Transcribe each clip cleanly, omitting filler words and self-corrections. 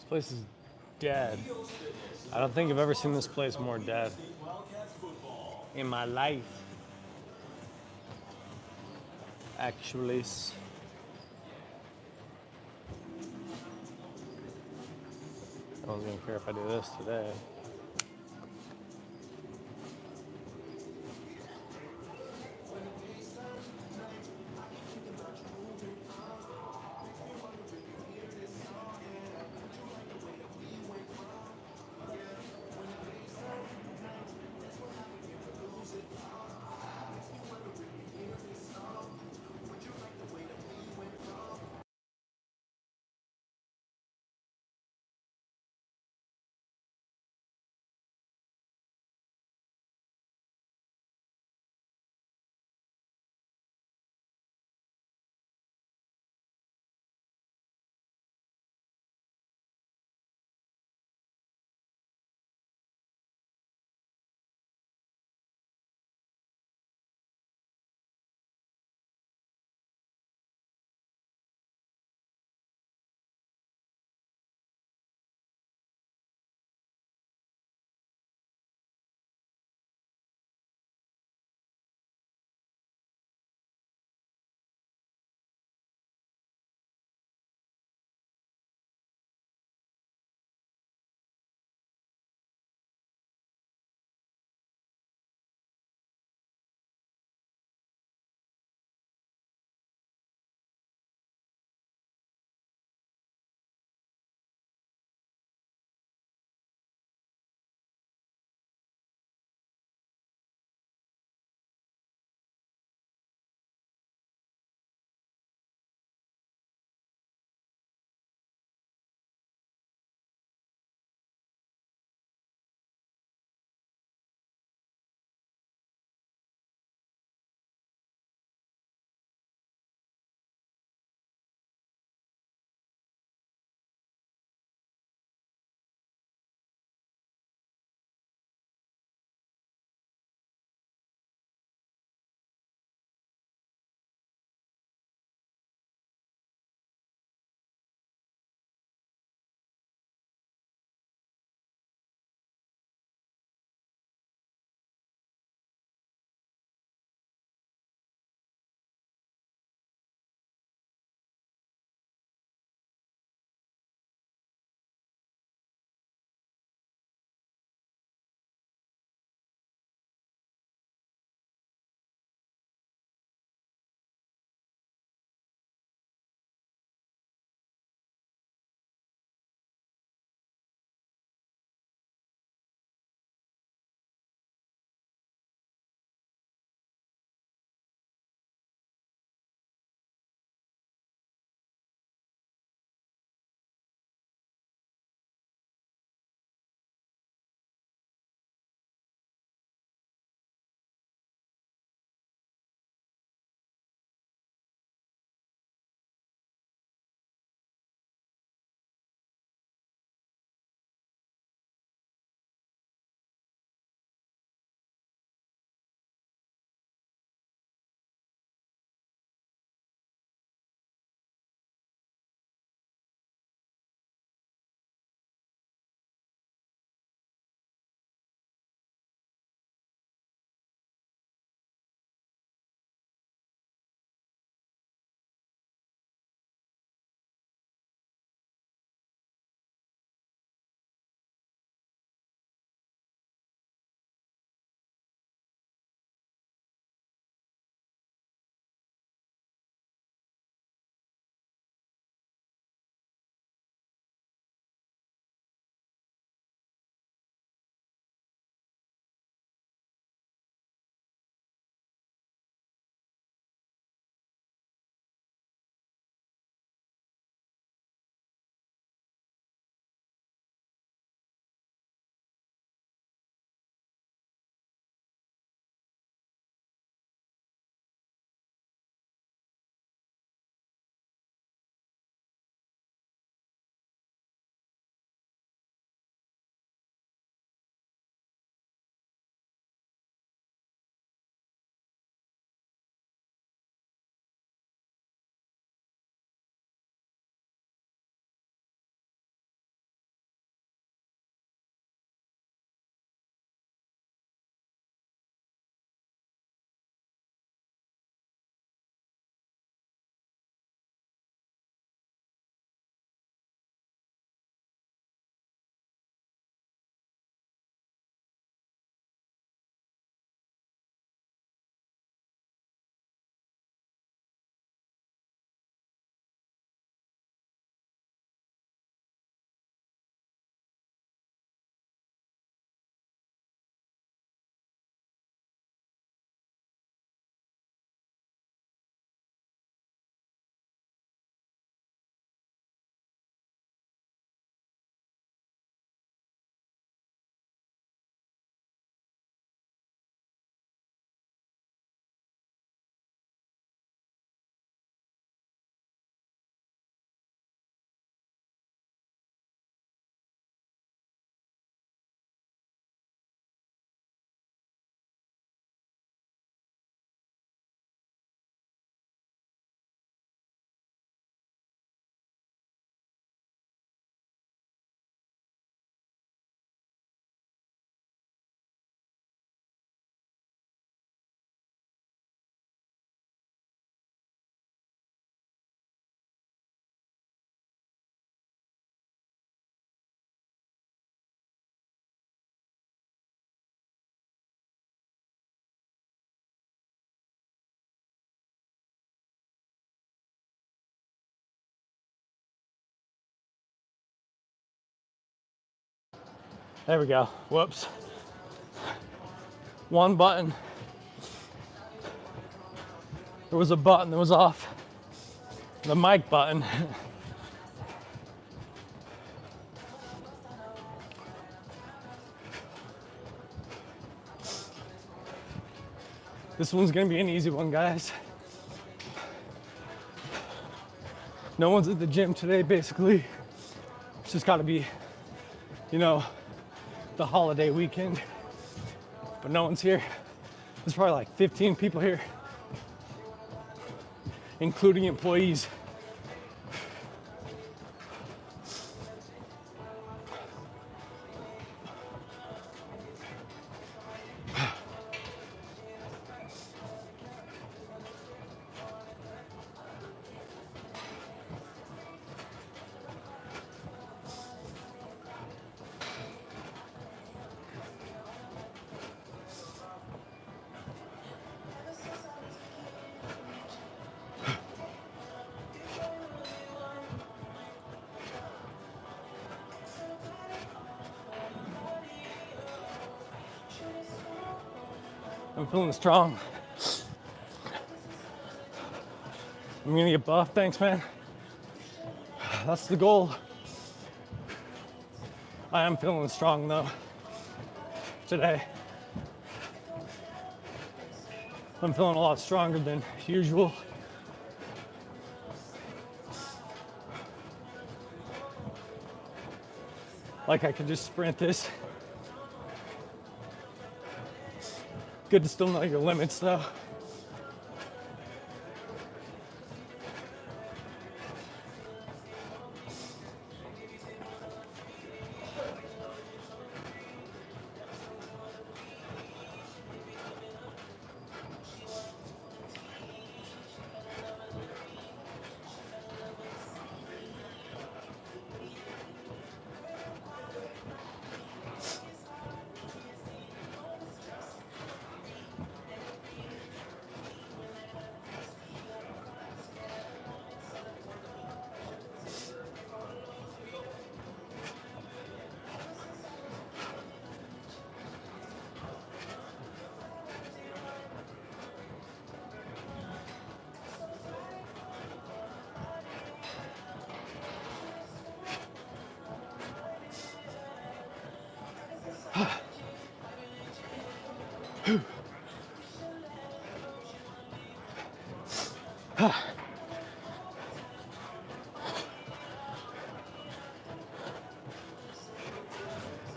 place is dead. I don't think I've ever seen this place more dead in my life. Actually, no one's gonna care if I do this today. There we go. Whoops. One button. There was a button that was off. The mic button. This one's gonna be an easy one, guys. No one's at the gym today, basically. It's just gotta be, you know, the holiday weekend. But no one's here. There's probably like 15 people here, including employees. I'm feeling strong. I'm gonna get buff, thanks man. That's the goal. I am feeling strong though, today. I'm feeling a lot stronger than usual. Like I could just sprint this. Good to still know your limits though.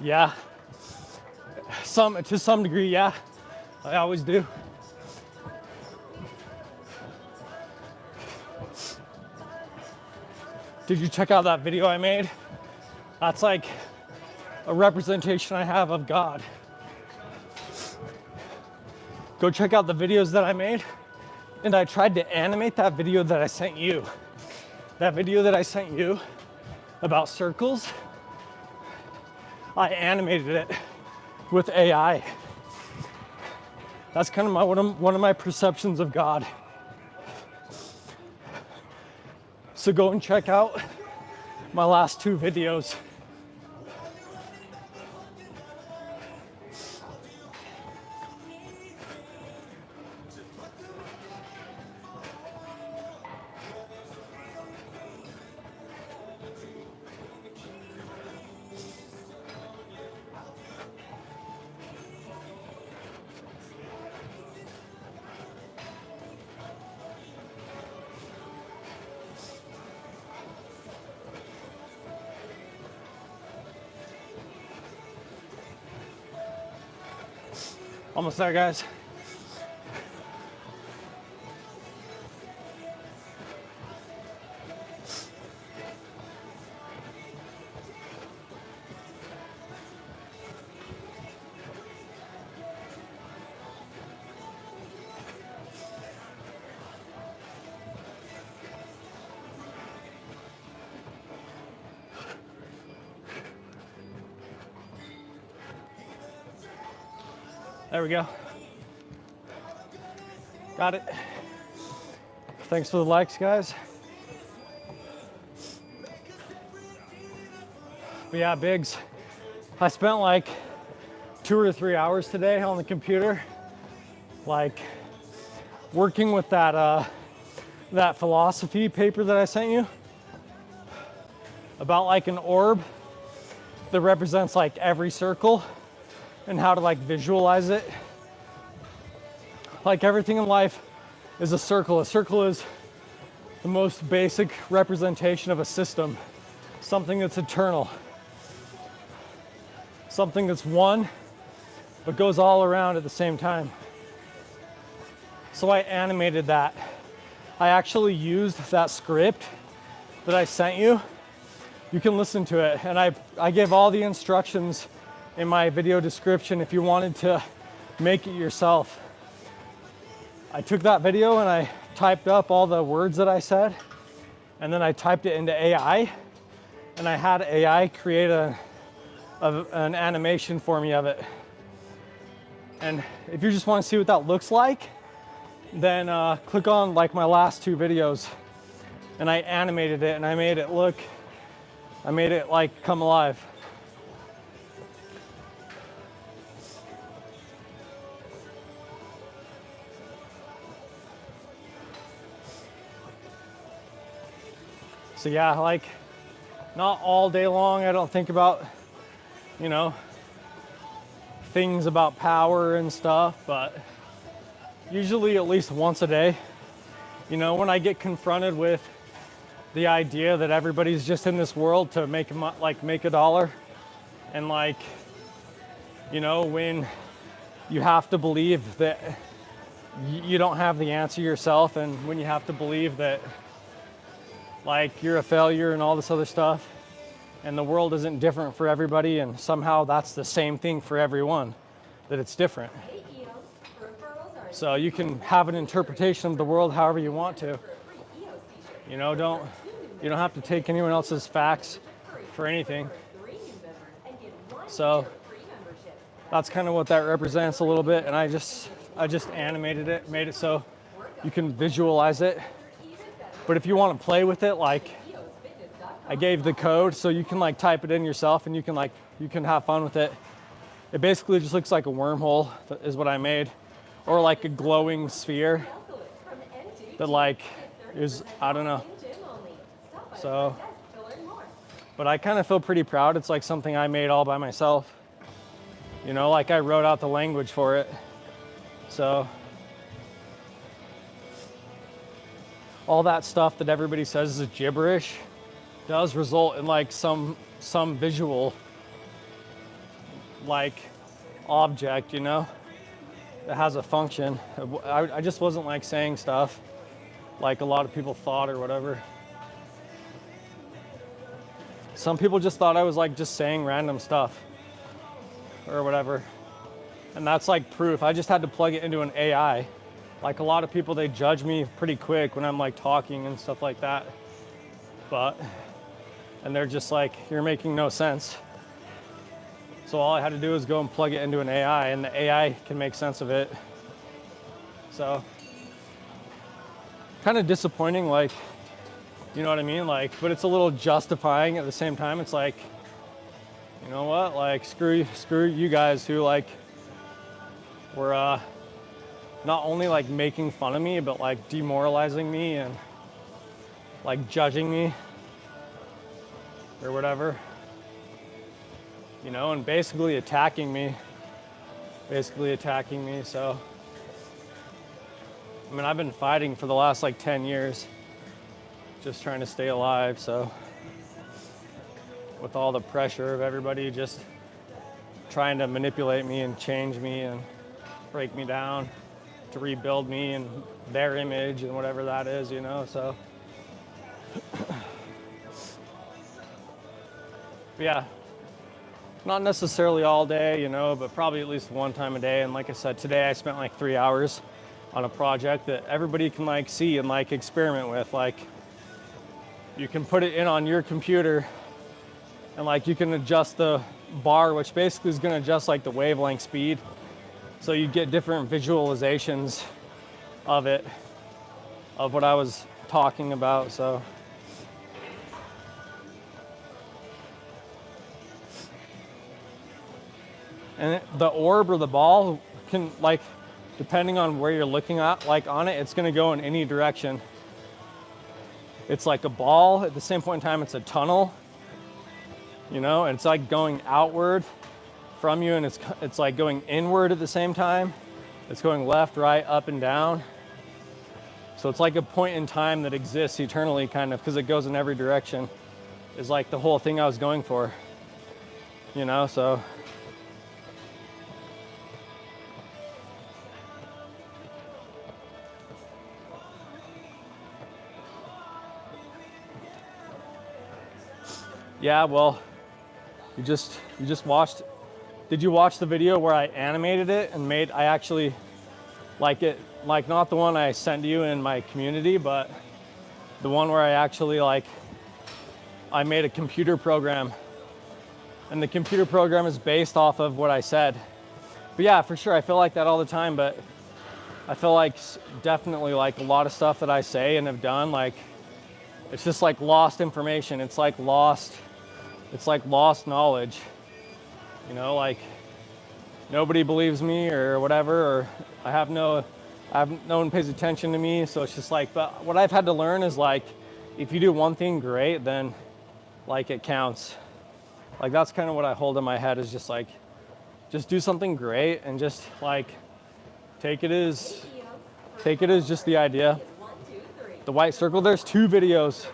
Yeah, to some degree, yeah, I always do. Did you check out that video I made? That's like a representation I have of God. Go check out the videos that I made. And I tried to animate that video that I sent you. That video that I sent you about circles, I animated it with AI. That's kind of one of my perceptions of God. So go and check out my last two videos. Almost there, guys. There we go. Got it. Thanks for the likes, guys. But yeah, Biggs, I spent like 2 or 3 hours today on the computer, like working with that philosophy paper that I sent you about like an orb that represents like every circle and how to like visualize it. Like everything in life is a circle. A circle is the most basic representation of a system, something that's eternal, something that's one but goes all around at the same time. So I animated that. I actually used that script that I sent you. You can listen to it, and I gave all the instructions in my video description if you wanted to make it yourself. I took that video and I typed up all the words that I said, and then I typed it into AI, and I had AI create an animation for me of it. And if you just want to see what that looks like, then click on like my last 2 videos, and I animated it and I made it like come alive. So yeah, like not all day long I don't think about, you know, things about power and stuff, but usually at least once a day, you know, when I get confronted with the idea that everybody's just in this world to make a dollar, and like, you know, when you have to believe that you don't have the answer yourself, and when you have to believe that like you're a failure and all this other stuff, and the world isn't different for everybody, and somehow that's the same thing for everyone, that it's different. So you can have an interpretation of the world however you want to. You know, you don't have to take anyone else's facts for anything. So that's kind of what that represents a little bit, and I just animated it, made it so you can visualize it. But if you want to play with it, like I gave the code so you can like type it in yourself, and you can have fun with it. It basically just looks like a wormhole, is what I made, or like a glowing sphere that like is, I don't know. So, but I kind of feel pretty proud. It's like something I made all by myself. You know, like I wrote out the language for it. So all that stuff that everybody says is gibberish does result in like some visual like object, you know, that has a function. I just wasn't like saying stuff like a lot of people thought or whatever. Some people just thought I was like just saying random stuff or whatever. And that's like proof. I just had to plug it into an AI. Like a lot of people, they judge me pretty quick when I'm like talking and stuff like that. And they're just like, you're making no sense. So all I had to do was go and plug it into an AI, and the AI can make sense of it. So kind of disappointing, like, you know what I mean? Like, but it's a little justifying at the same time. It's like, you know what? Like, screw you guys who like were not only like making fun of me, but like demoralizing me and like judging me or whatever, you know, and basically attacking me. So, I mean, I've been fighting for the last like 10 years, just trying to stay alive. So with all the pressure of everybody just trying to manipulate me and change me and break me down to rebuild me in their image and whatever that is, you know, so. Yeah, not necessarily all day, you know, but probably at least one time a day. And like I said, today I spent like 3 hours on a project that everybody can like see and like experiment with. Like you can put it in on your computer, and like you can adjust the bar, which basically is going to adjust like the wavelength speed. So you get different visualizations of it, of what I was talking about. So And the orb or the ball can, like, depending on where you're looking at, like on it, it's gonna go in any direction. It's like a ball, at the same point in time, it's a tunnel, you know, and it's like going outward from you, and it's like going inward at the same time. It's going left, right, up, and down. So it's like a point in time that exists eternally, kind of, because it goes in every direction, is like the whole thing I was going for, you know, so. Yeah, well, you just watched, did you watch the video where I animated it and I actually, like it, like not the one I sent you in my community, but the one where I actually, like, I made a computer program, and the computer program is based off of what I said. But yeah, for sure, I feel like that all the time, but I feel like definitely like a lot of stuff that I say and have done, like, it's just like lost information. It's like lost knowledge, you know, like nobody believes me or whatever, or no one pays attention to me. So it's just like, but what I've had to learn is, like, if you do one thing great, then like it counts. Like, that's kind of what I hold in my head, is just like, just do something great and just like take it as just the idea. The white circle, there's two videos.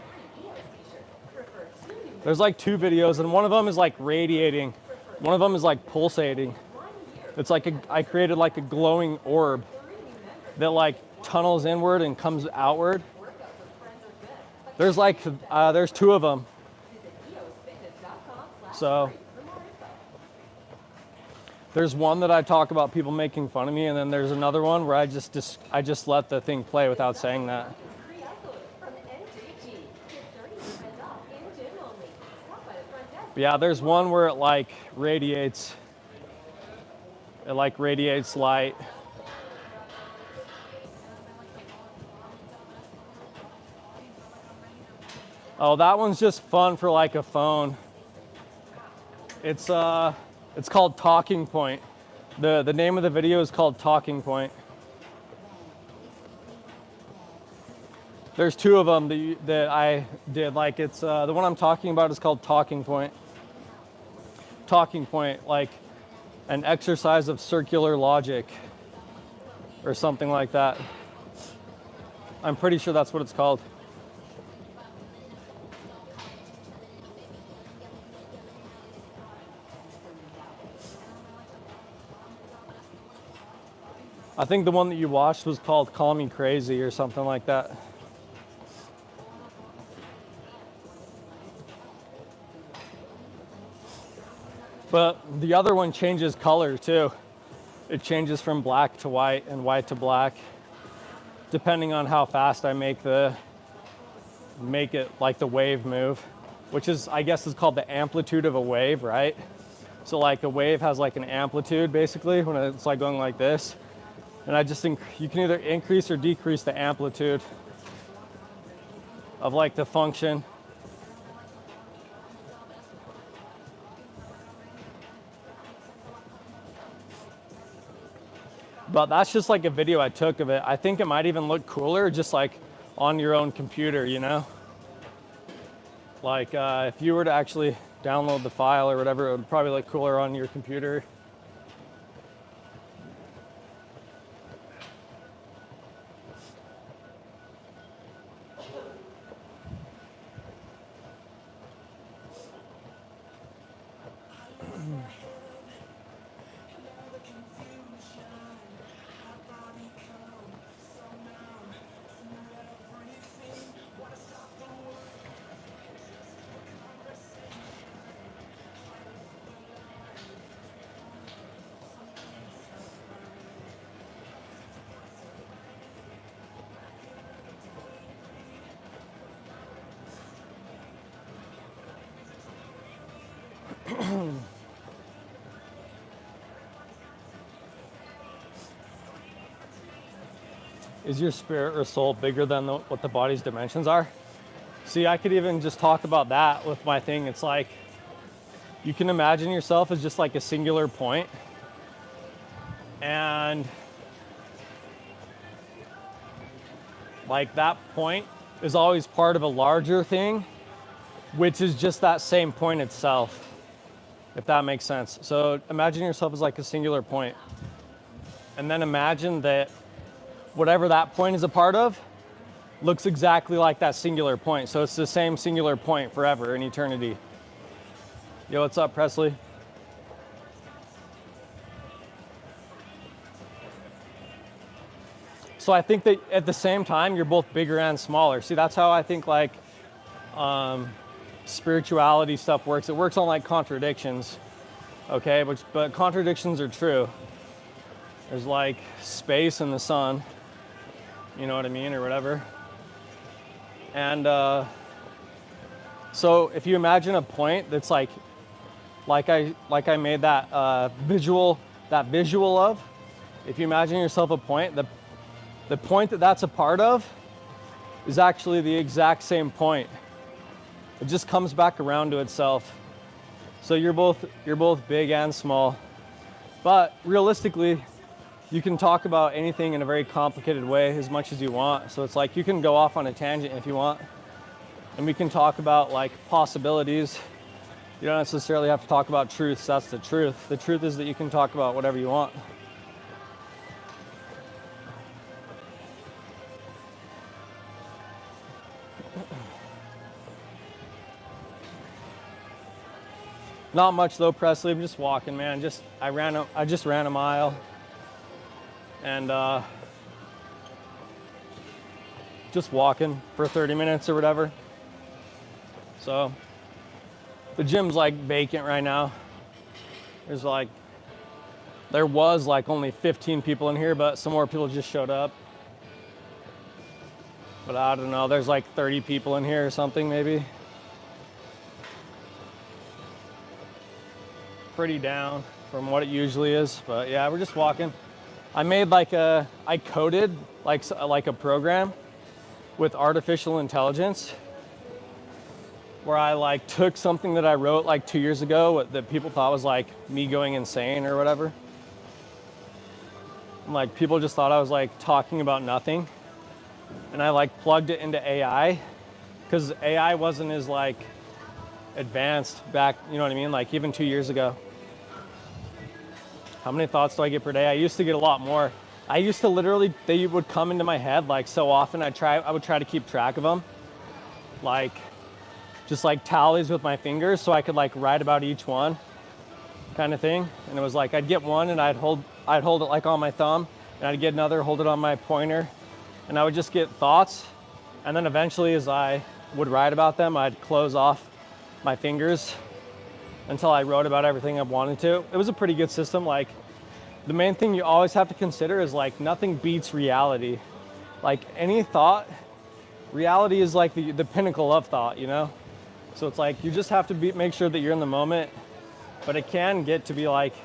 There's like two videos, and one of them is like radiating. One of them is like pulsating. It's like I created like a glowing orb that like tunnels inward and comes outward. There's like, there's two of them. So there's one that I talk about people making fun of me, and then there's another one where I just let the thing play without saying that. But yeah, there's one where it like radiates. It like radiates light. Oh, that one's just fun for like a phone. It's called Talking Point. The name of the video is called Talking Point. There's two of them that I did. Like, it's the one I'm talking about is called Talking Point. Talking Point, like an exercise of circular logic or something like that. I'm pretty sure that's what it's called. I think the one that you watched was called Call Me Crazy or something like that. But the other one changes color too. It changes from black to white and white to black, depending on how fast I make it like the wave move, which is, I guess, is called the amplitude of a wave, right? So like a wave has like an amplitude basically when it's like going like this. And you can either increase or decrease the amplitude of like the function. But that's just like a video I took of it. I think it might even look cooler just like on your own computer, you know? Like if you were to actually download the file or whatever, it would probably look cooler on your computer. Is your spirit or soul bigger than what the body's dimensions are? See, I could even just talk about that with my thing. It's like, you can imagine yourself as just like a singular point, And like that point is always part of a larger thing, which is just that same point itself, if that makes sense. So imagine yourself as like a singular point. And then imagine that whatever that point is a part of looks exactly like that singular point. So it's the same singular point forever in eternity. Yo, what's up, Presley? So I think that at the same time, you're both bigger and smaller. See, that's how I think like spirituality stuff works. It works on like contradictions, okay? But contradictions are true. There's like space and the sun, you know what I mean, or whatever. And so if you imagine a point that's like I made that visual of, if you imagine yourself a point, the point that's a part of is actually the exact same point. It just comes back around to itself. So you're both big and small. But realistically, you can talk about anything in a very complicated way as much as you want. So it's like you can go off on a tangent if you want. And we can talk about like possibilities. You don't necessarily have to talk about truths. That's the truth. The truth is that you can talk about whatever you want. Not much though, Presley. I'm just walking, man. I just ran a mile, and just walking for 30 minutes or whatever. So the gym's like vacant right now. There was like only 15 people in here, but some more people just showed up. But I don't know. There's like 30 people in here or something, maybe. Pretty down from what it usually is, but yeah, we're just walking. I coded like a program with artificial intelligence where I like took something that I wrote like 2 years ago that people thought was like me going insane or whatever. And, like people just thought I was like talking about nothing, and I like plugged it into AI because AI wasn't as like advanced back, you know what I mean? Like even 2 years ago. How many thoughts do I get per day? I used to get a lot more. I used to literally, they would come into my head like so often. I would try to keep track of them, like just like tallies with my fingers, so I could like write about each one, kind of thing. And it was like I'd get one and I'd hold it like on my thumb, and I'd get another, hold it on my pointer, and I would just get thoughts. And then eventually, as I would write about them, I'd close off my fingers until I wrote about everything I wanted to. It was a pretty good system. Like the main thing you always have to consider is like nothing beats reality. Like any thought, reality is like the pinnacle of thought, you know? So it's like you just have to make sure that you're in the moment. But it can get to be like,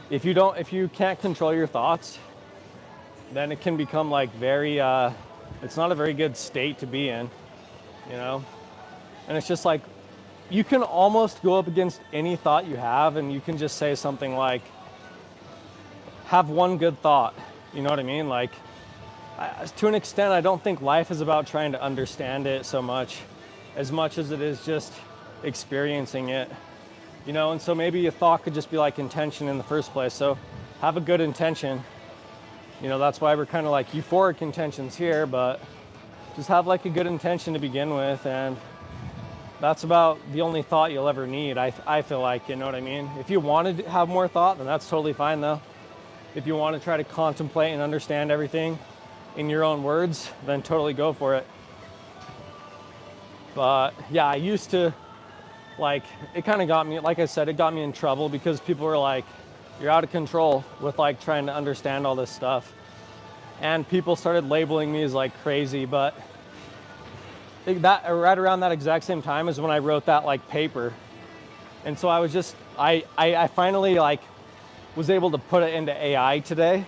if you can't control your thoughts, then it can become like very, it's not a very good state to be in, you know? And it's just like, you can almost go up against any thought you have, and you can just say something like, have one good thought. You know what I mean? Like, to an extent, I don't think life is about trying to understand it so much as it is just experiencing it. You know, and so maybe a thought could just be like intention in the first place. So have a good intention. You know, that's why we're kind of like euphoric intentions here, but just have like a good intention to begin with, and that's about the only thought you'll ever need, I feel like, you know what I mean? If you wanted to have more thought, then that's totally fine though. If you want to try to contemplate and understand everything in your own words, then totally go for it. But yeah, I used to, like, it kind of got me, like I said, it got me in trouble because people were like, you're out of control with like trying to understand all this stuff. And people started labeling me as like crazy, but that right around that exact same time is when I wrote that like paper. And so I was just, I finally like was able to put it into AI today,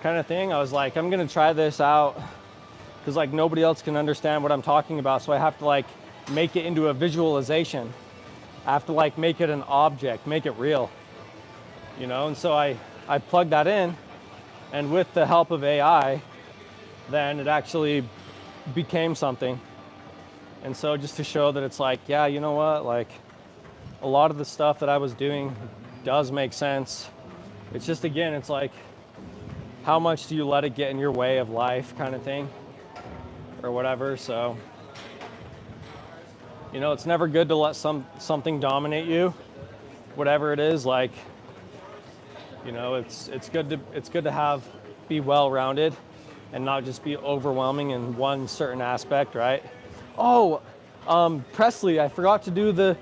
kind of thing. I was like, I'm gonna try this out because like nobody else can understand what I'm talking about. So I have to like make it into a visualization. I have to like make it an object, make it real, you know? And so I I plugged that in, and with the help of AI, then it actually became something. And so just to show that it's like, yeah, you know what, like a lot of the stuff that I was doing does make sense. It's just, again, it's like, how much do you let it get in your way of life kind of thing or whatever. So, you know, it's never good to let something dominate you, whatever it is. Like, you know, it's good to have, be well-rounded and not just be overwhelming in one certain aspect, right? Oh, Presley, I forgot to do the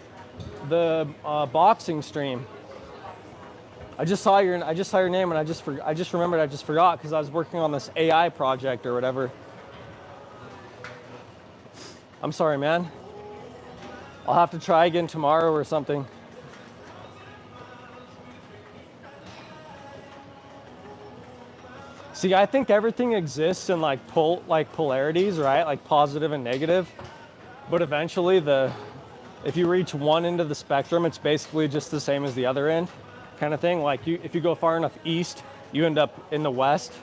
boxing stream. I just saw your name, and I just remembered I just forgot because I was working on this AI project or whatever. I'm sorry, man. I'll have to try again tomorrow or something. See, I think everything exists in like polarities, right? Like positive and negative. But eventually, if you reach one end of the spectrum, it's basically just the same as the other end, kind of thing. Like if you go far enough east, you end up in the west.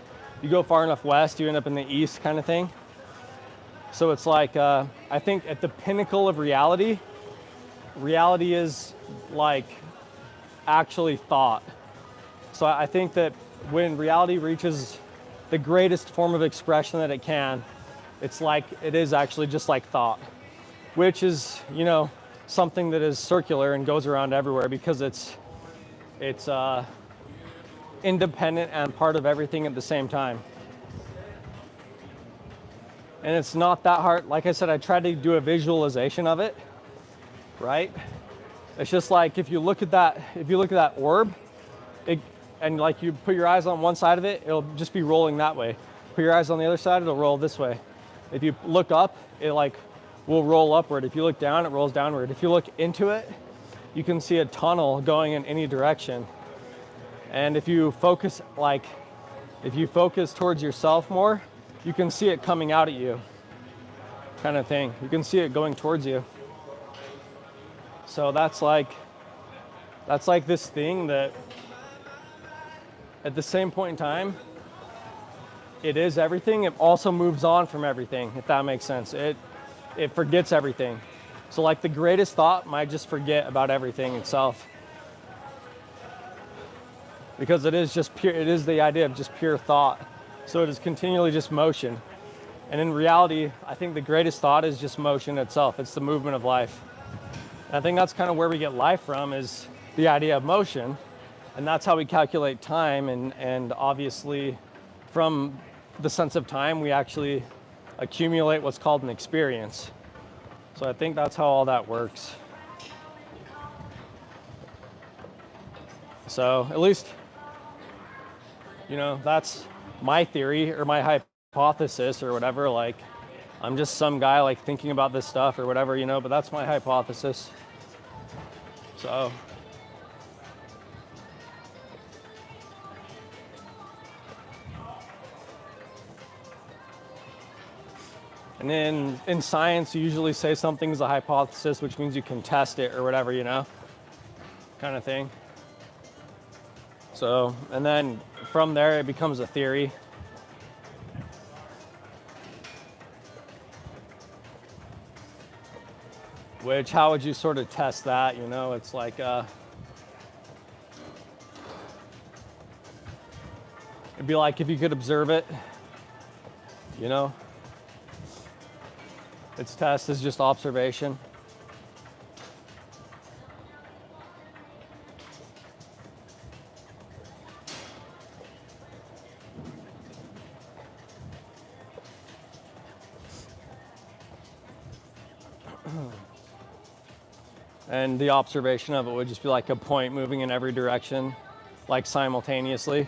You go far enough west, you end up in the east, kind of thing. So it's like, I think at the pinnacle of reality is like actually thought. So I think that when reality reaches the greatest form of expression that it can, it's like, it is actually just like thought, which is, you know, something that is circular and goes around everywhere because it's independent and part of everything at the same time. And it's not that hard. Like I said, I tried to do a visualization of it, right? It's just like if you look at that orb, and like you put your eyes on one side of it, it'll just be rolling that way. Put your eyes on the other side, it'll roll this way. If you look up, it like will roll upward. If you look down, it rolls downward. If you look into it, you can see a tunnel going in any direction. And if you focus towards yourself more, you can see it coming out at you, kind of thing. You can see it going towards you. So that's like this thing that at the same point in time, it is everything. It also moves on from everything, if that makes sense. It forgets everything. So like the greatest thought might just forget about everything itself. Because it is just pure, it is the idea of just pure thought. So it is continually just motion. And in reality, I think the greatest thought is just motion itself. It's the movement of life. And I think that's kind of where we get life from, is the idea of motion. And that's how we calculate time. And obviously from the sense of time, we actually accumulate what's called an experience. So I think that's how all that works. So at least, you know, that's my theory or my hypothesis or whatever. Like, I'm just some guy like thinking about this stuff or whatever, you know, but that's my hypothesis. So. And then in science, you usually say something's a hypothesis, which means you can test it or whatever, you know, kind of thing. So, and then from there, it becomes a theory. Which, how would you sort of test that? You know, it's like, it'd be like if you could observe it, you know. Its test is just observation. And the observation of it would just be like a point moving in every direction, like simultaneously.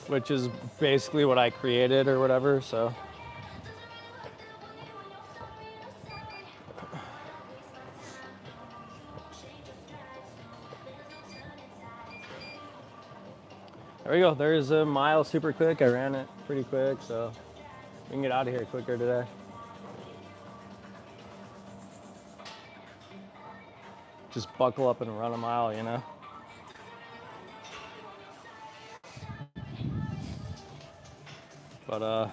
Which is basically what I created or whatever, so. There we go, there's a mile super quick. I ran it pretty quick, so we can get out of here quicker today. just buckle up and run a mile, you know? But, all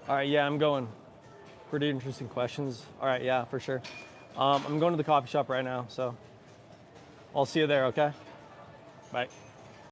right, yeah, I'm going. Pretty interesting questions. All right, yeah, for sure. I'm going to the coffee shop right now, so I'll see you there, okay? Bye.